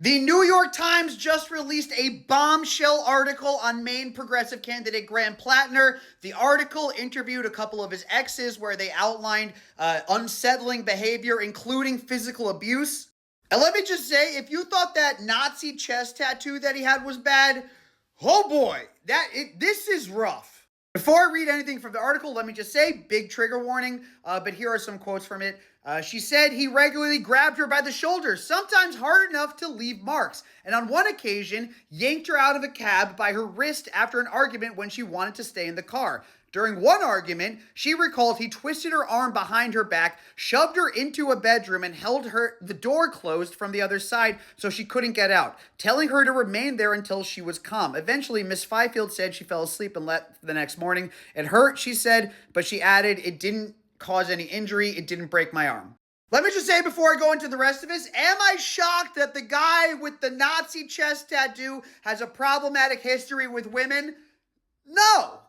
The New York Times just released a bombshell article on Maine progressive candidate Graham Platner. The article interviewed a couple of his exes where they outlined unsettling behavior, including physical abuse. And let me just say, if you thought that Nazi chest tattoo that he had was bad, oh boy, this is rough. Before I read anything from the article, let me just say, big trigger warning, but here are some quotes from it. She said he regularly grabbed her by the shoulders, sometimes hard enough to leave marks, and on one occasion, yanked her out of a cab by her wrist after an argument when she wanted to stay in the car. During one argument, she recalled he twisted her arm behind her back, shoved her into a bedroom, and held the door closed from the other side so she couldn't get out, telling her to remain there until she was calm. Eventually, Miss Fifield said she fell asleep and left the next morning. It hurt, she said, but she added it didn't cause any injury. It didn't break my arm. Let me just say before I go into the rest of this, am I shocked that the guy with the Nazi chest tattoo has a problematic history with women? No.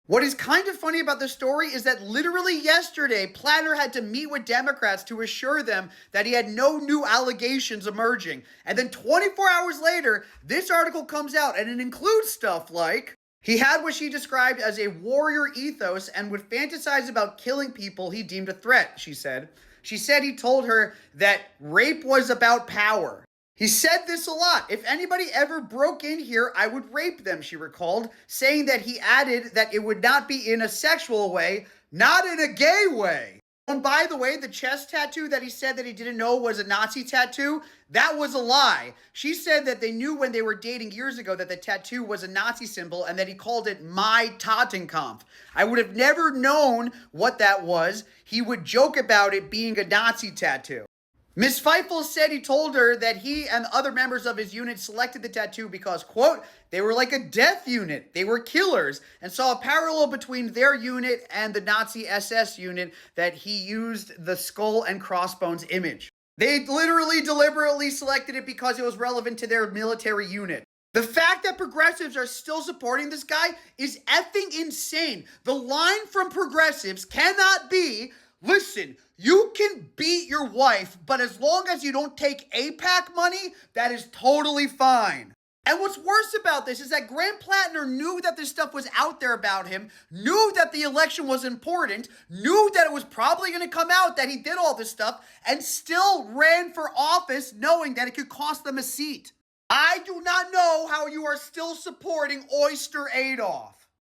What is kind of funny about this story is that literally yesterday, Platner had to meet with Democrats to assure them that he had no new allegations emerging. And then 24 hours later, this article comes out and it includes stuff like he had what she described as a warrior ethos and would fantasize about killing people he deemed a threat, she said. She said he told her that rape was about power. He said this a lot. If anybody ever broke in here, I would rape them, she recalled, saying that he added that it would not be in a sexual way, not in a gay way. And by the way, the chest tattoo that he said that he didn't know was a Nazi tattoo, that was a lie. She said that they knew when they were dating years ago that the tattoo was a Nazi symbol and that he called it my Totenkampf. I would have never known what that was. He would joke about it being a Nazi tattoo. Miss Feifel said he told her that he and other members of his unit selected the tattoo because, quote, they were like a death unit. They were killers, and saw a parallel between their unit and the Nazi SS unit that he used the skull and crossbones image. They literally deliberately selected it because it was relevant to their military unit. The fact that progressives are still supporting this guy is effing insane. The line from progressives cannot be, listen, you can beat your wife, but as long as you don't take AIPAC money, that is totally fine. And what's worse about this is that Graham Platner knew that this stuff was out there about him, knew that the election was important, knew that it was probably going to come out that he did all this stuff, and still ran for office knowing that it could cost them a seat. I do not know how you are still supporting Oyster Adolf.